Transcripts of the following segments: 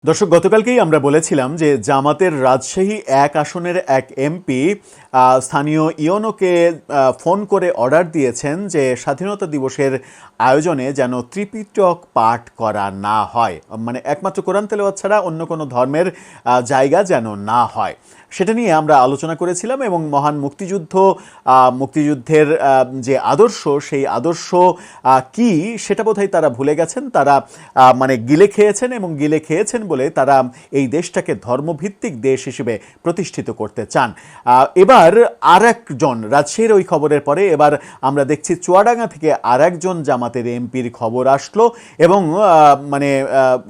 দর্শক, গতকালকেই আমরা বলেছিলাম যে জামাতের রাজশাহী এক আসনের এক এমপি স্থানীয় ইওনোকে ফোন করে অর্ডার দিয়েছেন যে স্বাধীনতা দিবসের আয়োজনে যেন ত্রিপিটক পাঠ করা না হয়, মানে একমাত্র কোরআন তেলাওয়াত ছাড়া অন্য কোনো ধর্মের জায়গা যেন না হয়। সেটা নিয়ে আমরা আলোচনা করেছিলাম এবং মহান মুক্তিযুদ্ধের যে আদর্শ, সেই আদর্শ কি সেটা বোধহয় তারা ভুলে গেছেন। তারা মানে গিলে খেয়েছেন এবং গিলে খেয়েছেন বলে তারা এই দেশটাকে ধর্মভিত্তিক দেশ হিসেবে প্রতিষ্ঠিত করতে চান। এবার আর একজন রাজশাহীর ওই খবরের পরে এবার আমরা দেখছি চুয়াডাঙ্গা থেকে আর একজন জামাতের এমপির খবর আসলো এবং মানে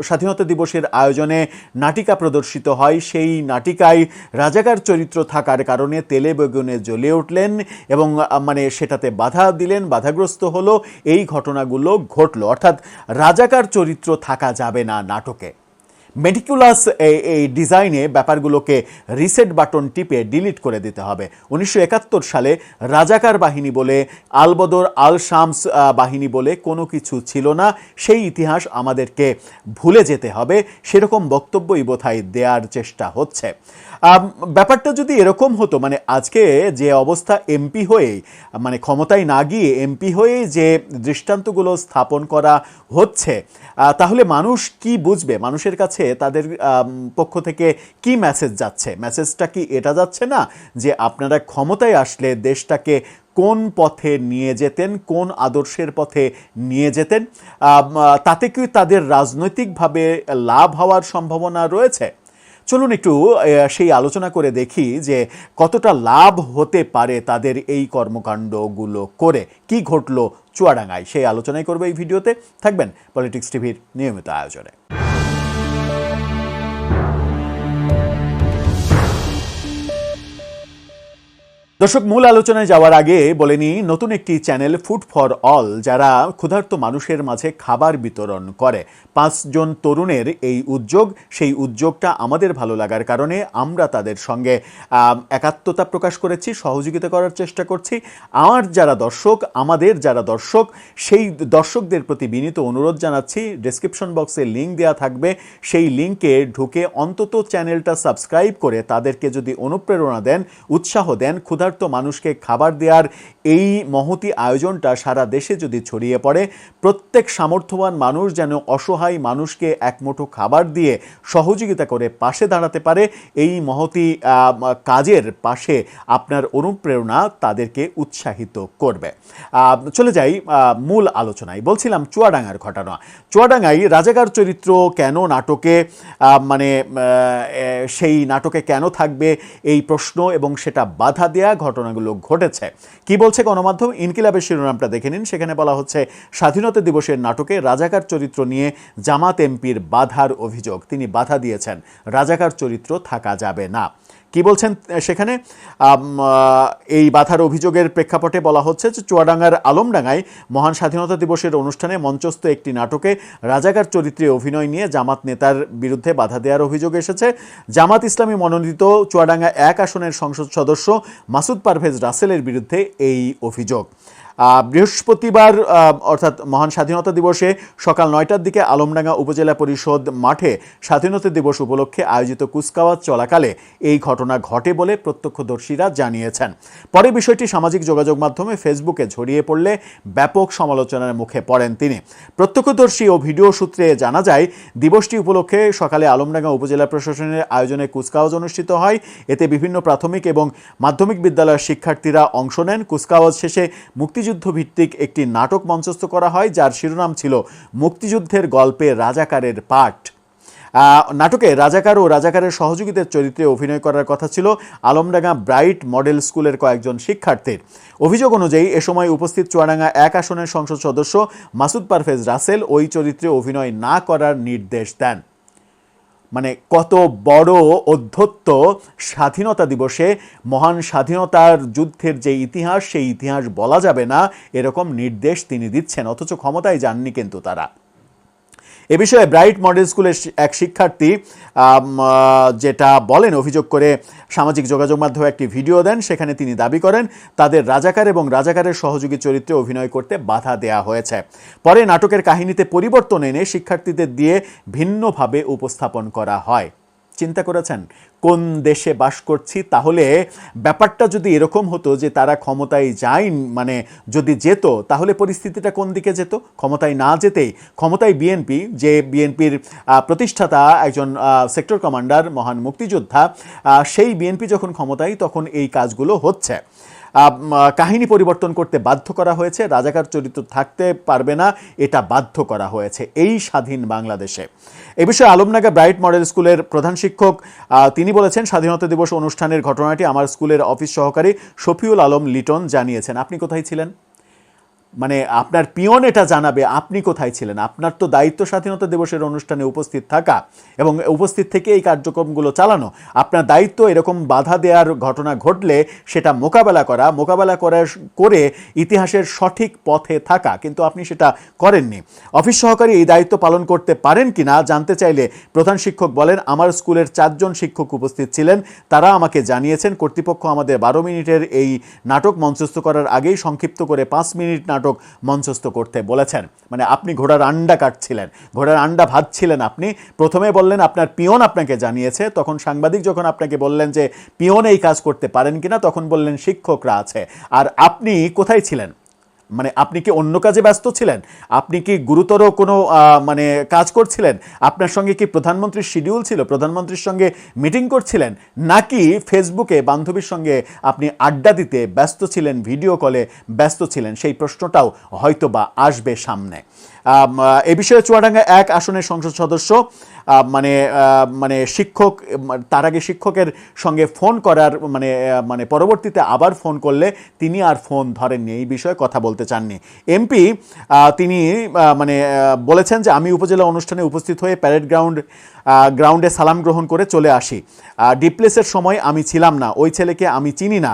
স্বাধীনতা দিবসের আয়োজনে নাটিকা প্রদর্শিত হয়। সেই নাটিকায় রাজাকার চরিত্র থাকার কারণে তেলে বেগুনে জ্বলে উঠলেন এবং মানে সেটাতে বাধা দিলেন, বাধাগ্রস্ত হলো। এই ঘটনাগুলো ঘটলো, অর্থাৎ রাজাকার চরিত্র থাকা যাবে না নাটকে। মেটিকুলাস এই ডিজাইনে ব্যাপারগুলোকে রিসেট বাটন টিপে ডিলিট করে দিতে হবে। 1971 সালে রাজাকার বাহিনী বলে, আলবদর আল শামস বাহিনী বলে কোনো কিছু ছিল না। সেই ইতিহাস আমাদেরকে ভুলে যেতে হবে, সেরকম বক্তব্যই বোধহয় দেওয়ার চেষ্টা হচ্ছে। ব্যাপারটা যদি এরকম হতো, মানে আজকে যে অবস্থা, এমপি হয়ে মানে ক্ষমতায় না গিয়ে এমপি হয়ে যে দৃষ্টান্তগুলো স্থাপন করা হচ্ছে, তাহলে মানুষ কি বুঝবে? মানুষের কাছে তাদের পক্ষ থেকে কি মেসেজ যাচ্ছে? মেসেজটা কি এটা যাচ্ছে না যে আপনারা ক্ষমতায় আসলে দেশটাকে কোন পথে নিয়ে যেতেন, কোন আদর্শের পথে নিয়ে যেতেন? তাতে কি তাদের রাজনৈতিকভাবে লাভ হওয়ার সম্ভাবনা রয়েছে? চলুন একটু সেই আলোচনা করে দেখি যে কতটা লাভ হতে পারে তাদের এই কর্মকাণ্ডগুলো করে। কি ঘটলো চুয়াডাঙ্গায়, সেই আলোচনাই করবে এই ভিডিওতে। থাকবেন পলিটিক্স টিভির নিয়মিত আয়োজনে। দর্শক, মূল আলোচনায় যাওয়ার আগে বলে নিই, নতুন একটি চ্যানেল ফুড ফর অল, যারা ক্ষুধার্ত মানুষের মাঝে খাবার বিতরণ করে। 5 জন তরুণের এই উদ্যোগ, সেই উদ্যোগটা আমাদের ভালো লাগার কারণে আমরা তাদের সঙ্গে একাত্মতা প্রকাশ করেছি, সহযোগিতা করার চেষ্টা করছি। আমাদের যারা দর্শক, সেই দর্শকদের প্রতি বিনীত অনুরোধ জানাচ্ছি, ডেসক্রিপশন বক্সে লিঙ্ক দেওয়া থাকবে, সেই লিঙ্কে ঢুকে অন্তত চ্যানেলটা সাবস্ক্রাইব করে তাদেরকে যদি অনুপ্রেরণা দেন, উৎসাহ দেন, ক্ষুধার্ত মানুষকে খাবার দেওয়ার এই মহতি আয়োজনটা সারা দেশে যদি ছড়িয়ে পড়ে, প্রত্যেক সামর্থ্যবান মানুষ যেন অসহায় মানুষকে এক মুঠো খাবার দিয়ে সহযোগিতা করে পাশে দাঁড়াতে পারে, এই মহতি কাজের পাশে আপনার অনুপ্রেরণা তাদেরকে উৎসাহিত করবে। চলে যাই মূল আলোচনায়। বলছিলাম চুয়াডাঙ্গার ঘটনা। চুয়াডাঙ্গায় রাজাকার চরিত্র কেন নাটকে, মানে সেই নাটকে কেন থাকবে এই প্রশ্ন এবং সেটা বাধা দেয়া ঘটনাগুলো ঘটেছে। কি বলছে গণমাধ্যম? ইনকিলাবের শিরোনামটা দেখে নিন। সেখানে বলা হচ্ছে, স্বাধীনতা দিবসের নাটকে রাজাকার চরিত্র নিয়ে জামাত এমপির বাধার অভিযোগ। তিনি বাধা দিয়েছেন, রাজাকার চরিত্র থাকা যাবে না। কি বলছেন সেখানে? এই বাধার অভিযোগের প্রেক্ষাপটে বলা হচ্ছে যে চুয়াডাঙ্গার আলমডাঙ্গায় মহান স্বাধীনতা দিবসের অনুষ্ঠানে মঞ্চস্থ একটি নাটকে রাজাকার চরিত্রে অভিনয় নিয়ে জামাত নেতার বিরুদ্ধে বাধা দেওয়ার অভিযোগ এসেছে। জামাত ইসলামী মনোনীত চুয়াডাঙ্গা 1 আসনের সংসদ সদস্য মাসুদ পারভেজ রাসেলের বিরুদ্ধে এই অভিযোগ। বৃহস্পতিবার অর্থাৎ মহান স্বাধীনতা দিবসে সকাল 9টার দিকে আলমডাঙ্গা উপজেলা পরিষদ মাঠে স্বাধীনতা দিবস উপলক্ষে আয়োজিত কুচকাওয়াজ চলাকালে এই ঘটনা ঘটে বলে প্রত্যক্ষদর্শীরা জানিয়েছেন। পরে বিষয়টি সামাজিক যোগাযোগ মাধ্যমে ফেসবুকে ছড়িয়ে পড়লে ব্যাপক সমালোচনার মুখে পড়েন তিনি। প্রত্যক্ষদর্শী ও ভিডিও সূত্রে জানা যায়, দিবসটি উপলক্ষে সকালে আলমডাঙ্গা উপজেলা প্রশাসনের আয়োজনে কুচকাওয়াজ অনুষ্ঠিত হয়। এতে বিভিন্ন প্রাথমিক এবং মাধ্যমিক বিদ্যালয়ের শিক্ষার্থীরা অংশ নেন। কুচকাওয়াজ শেষে মুক্তিযুদ্ধভিত্তিক একটি নাটক মঞ্চস্থ করা হয়, যার শিরোনাম ছিল মুক্তিযুদ্ধের গল্পে রাজাকারের পাঠ। নাটকে রাজাকার ও রাজাকারের সহযোগিতার চরিত্রে অভিনয় করার কথা ছিল আলমডাঙ্গা ব্রাইট মডেল স্কুলের কয়েকজন শিক্ষার্থীর। অভিযোগ অনুযায়ী এ সময় উপস্থিত চুয়াডাঙ্গা 1 আসনের সংসদ সদস্য মাসুদ পারভেজ রাসেল ওই চরিত্রে অভিনয় না করার নির্দেশ দেন। মানে কত বড় অধ্যত্ত! স্বাধীনতা দিবসে মহান স্বাধীনতার যুদ্ধের যে ইতিহাস, সেই ইতিহাস বলা যাবে না, এরকম নির্দেশ তিনি দিচ্ছেন, অথচ ক্ষমতায় যাননি কিন্তু তারা। এ বিষয়ে ব্রাইট মডেল স্কুলের এক শিক্ষার্থী যেটা বলেন, অভিযোগ করে সামাজিক যোগাযোগ মাধ্যমে একটি ভিডিও দেন। সেখানে তিনি দাবি করেন তাদের রাজাকার এবং রাজাকারের সহযোগী চরিত্রে অভিনয় করতে বাধা দেয়া হয়েছে। পরে নাটকের কাহিনীতে পরিবর্তন এনে শিক্ষার্থীদের দিয়ে ভিন্নভাবে উপস্থাপন করা হয়। চিন্তা করেছেন কোন দেশে বাস করছি? তাহলে ব্যাপারটা যদি এরকম হতো যে তারা ক্ষমতায় যায়, মানে যদি যেত, তাহলে পরিস্থিতিটা কোন দিকে যেত? ক্ষমতায় না যেতেই ক্ষমতায় বিএনপি, যে বিএনপির প্রতিষ্ঠাতা একজন সেক্টর কমান্ডার, মহান মুক্তিযোদ্ধা, সেই বিএনপি যখন ক্ষমতায়, তখন এই কাজগুলো হচ্ছে। কাহিনী পরিবর্তন করতে বাধ্য করা হয়েছে, রাজাকার চরিত্র থাকতে পারবে না, এটা বাধ্য করা হয়েছে এই স্বাধীন বাংলাদেশে। এ বিষয়ে আলমডাঙ্গা ব্রাইট মডেল স্কুলের প্রধান শিক্ষক তিনি বলেছেন, স্বাধীনতা দিবস অনুষ্ঠানের ঘটনাটি আমার স্কুলের অফিস সহকারী শফিউল আলম লিটন জানিয়েছেন। আপনি কোথায় ছিলেন? মানে আপনার পিয়ন এটা জানাবে আপনি কোথায় ছিলেন। আপনার তো দায়িত্ব স্বাধীনতা দিবসের অনুষ্ঠানে উপস্থিত থাকা এবং উপস্থিত থেকে এই কার্যক্রমগুলো চালানো। আপনার দায়িত্ব এরকম বাধা দেওয়ার ঘটনা ঘটলে সেটা মোকাবেলা করে ইতিহাসের সঠিক পথে থাকা, কিন্তু আপনি সেটা করেননি। অফিস সহকারী এই দায়িত্ব পালন করতে পারেন কিনা জানতে চাইলে প্রধান শিক্ষক বলেন, আমার স্কুলের 4 জন শিক্ষক উপস্থিত ছিলেন, তারা আমাকে জানিয়েছেন কর্তৃপক্ষ আমাদের 12 মিনিটের এই নাটক মঞ্চস্থ করার আগেই সংক্ষিপ্ত করে 5 মিনিট নাটক মঞ্চস্থ করতে বলেছেন। মানে আপনি ঘোড়ার আন্ডা কাটছিলেন, ঘোড়ার আন্ডা ভাজছিলেন। আপনি প্রথমে বললেন আপনার পিয়ন আপনাকে জানিয়েছে, তখন সাংবাদিক যখন আপনাকে বললেন যে পিয়ন এই কাজ করতে পারেন কিনা, তখন বললেন শিক্ষকরা আছে। আর আপনি কোথায় ছিলেন? মানে আপনি কি অন্য কাজে ব্যস্ত ছিলেন? আপনি কি গুরুতর কোনো মানে কাজ করছিলেন? আপনার সঙ্গে কি প্রধানমন্ত্রীর শিডিউল ছিল? প্রধানমন্ত্রীর সঙ্গে মিটিং করছিলেন? নাকি ফেসবুকে বান্ধবীর সঙ্গে আপনি আড্ডা দিতে ব্যস্ত ছিলেন, ভিডিও কলে ব্যস্ত ছিলেন? সেই প্রশ্নটাও হয়তো বা আসবে সামনে। এ বিষয়ে চুয়াডাঙ্গা 1 আসনের সংসদ সদস্য মানে শিক্ষক, তার আগে শিক্ষকের সঙ্গে ফোন করার মানে পরবর্তীতে আবার ফোন করলে তিনি আর ফোন ধরেননি, এই বিষয়ে কথা বলতে চাননি। এমপি তিনি বলেছেন যে আমি উপজেলা অনুষ্ঠানে উপস্থিত হয়ে প্যারেড গ্রাউন্ডে সালাম গ্রহণ করে চলে আসি। ডিপ্লেসের সময় আমি ছিলাম না, ওই ছেলেকে আমি চিনি না,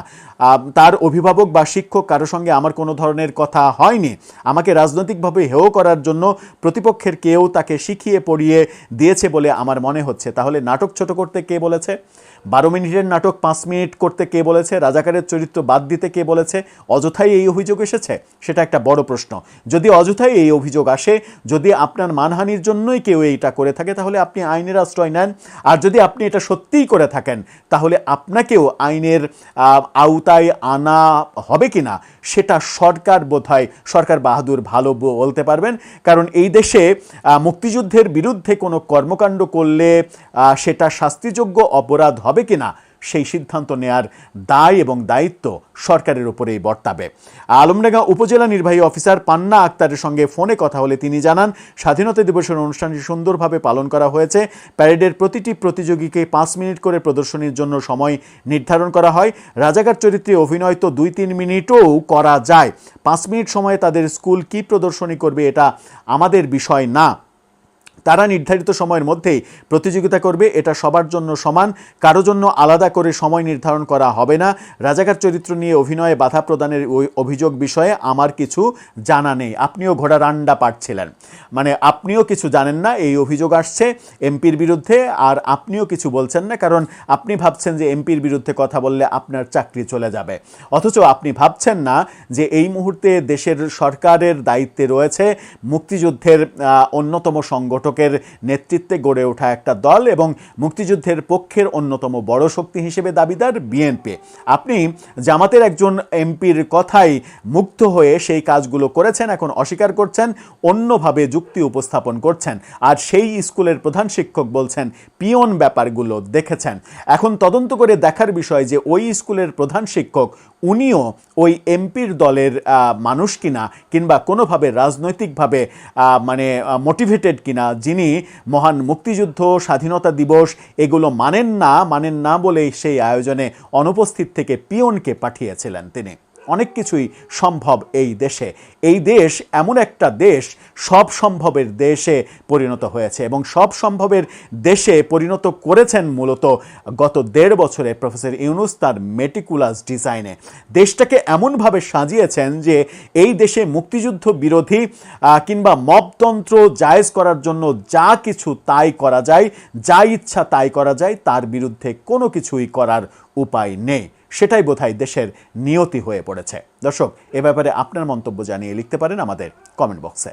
তার অভিভাবক বা শিক্ষক কারো সঙ্গে আমার কোনো ধরনের কথা হয়নি। আমাকে রাজনৈতিকভাবে হেয় করার জন্য প্রতিপক্ষের কেউ তাকে শিখিয়ে পড়িয়ে দিয়েছে বলে আমার মনে হচ্ছে। তাহলে নাটক ছোট করতে কে বলেছে? 12 মিনিটের নাটক 5 মিনিট করতে কে বলেছে? রাজাকারের চরিত্র বাদ দিতে কে বলেছে? অযথাই এই অভিযোগ এসেছে, সেটা একটা বড় প্রশ্ন। যদি অযথাই এই অভিযোগ আসে, যদি আপনার মানহানির জন্যই কেউ এইটা করে থাকে, তাহলে আপনি আইনের আশ্রয় নেন। আর যদি আপনি এটা সত্যিই করে থাকেন, তাহলে আপনাকেও আইনের আওতায় আনা হবে কিনা সেটা সরকার বোধহয়, সরকার বাহাদুর ভালো বলতে পারবেন। কারণ এই দেশে মুক্তিযুদ্ধের বিরুদ্ধে কোনো কর্মকাণ্ড করলে সেটা শাস্তিযোগ্য অপরাধ হবে কিনা সেই সিদ্ধান্ত নেয়ার দায় এবং দায়িত্ব সরকারের উপরেই বর্তাবে। আলমডাঙ্গা উপজেলা নির্বাহী অফিসার পান্না আক্তারের সঙ্গে ফোনে কথা হলে তিনি জানান, স্বাধীনতা দিবসের অনুষ্ঠানটি সুন্দরভাবে পালন করা হয়েছে। প্যারেডের প্রতিটি প্রতিযোগীকে 5 মিনিট করে প্রদর্শনীর জন্য সময় নির্ধারণ করা হয়। রাজাকার চরিত্রে অভিনয় তো 2-3 মিনিটও করা যায়। 5 মিনিট সময়ে তাদের স্কুল কি প্রদর্শনী করবে এটা আমাদের বিষয় না। তারা নির্ধারিত সময়ের মধ্যেই প্রতিযোগিতা করবে, এটা সবার জন্য সমান, কারো জন্য আলাদা করে সময় নির্ধারণ করা হবে না। রাজাকার চরিত্র নিয়ে অভিনয়ে বাধা প্রদানের ওই অভিযোগ বিষয়ে আমার কিছু জানা নেই। আপনিও ঘোড়ার আন্ডা পাড়ছিলেন, মানে আপনিও কিছু জানেন না, এই অভিযোগ আসছে এমপির বিরুদ্ধে, আর আপনিও কিছু বলছেন না, কারণ আপনি ভাবছেন যে এমপির বিরুদ্ধে কথা বললে আপনার চাকরি চলে যাবে। অথচ আপনি ভাবছেন না যে এই মুহূর্তে দেশের সরকারের দায়িত্বে রয়েছে মুক্তিযুদ্ধের অন্যতম সংগঠক নেতৃত্বে গড়ে ওঠা একটা দল এবং মুক্তিযুদ্ধের পক্ষের অন্যতম বড় শক্তি হিসেবে দাবিদার বিএনপি। আপনি জামাতের একজন এমপির কথাই মুগ্ধ হয়ে সেই কাজগুলো করেছেন, এখন অস্বীকার করছেন, অন্যভাবে যুক্তি উপস্থাপন করছেন। আর সেই স্কুলের প্রধান শিক্ষক বলছেন পিয়ন ব্যাপারগুলো দেখেছেন। এখন তদন্ত করে দেখার বিষয় যে ওই স্কুলের প্রধান শিক্ষক উনিও ওই এমপির দলের মানুষ কিনা, কিংবা কোনোভাবে রাজনৈতিকভাবে মোটিভেটেড কিনা, যিনি মহান মুক্তিযুদ্ধ, স্বাধীনতা দিবস এগুলো মানেন না বলেই সেই আয়োজনে অনুপস্থিত থেকে পিয়নকে পাঠিয়েছিলেন তিনি। অনেক কিছুই সম্ভব এই দেশে। এই দেশ এমন একটা দেশ, সব সম্ভবের দেশে পরিণত হয়েছে এবং সব সম্ভবের দেশে পরিণত করেছেন মূলত গত ১.৫ বছরে প্রফেসর ইউনূস তার মেটিকুলাস ডিজাইনে। দেশটাকে এমনভাবে সাজিয়েছেন যে এই দেশে মুক্তিযুদ্ধ বিরোধী কিংবা মবতন্ত্র জায়েজ করার জন্য যা কিছু তাই করা যায়, যা ইচ্ছা তাই করা যায়, তার বিরুদ্ধে কোনো কিছুই করার উপায় নেই। সেটাই বোধহয় দেশের নিয়তি হয়ে পড়েছে। দর্শক, এ ব্যাপারে আপনার মন্তব্য জানিয়ে লিখতে পারেন আমাদের কমেন্ট বক্সে।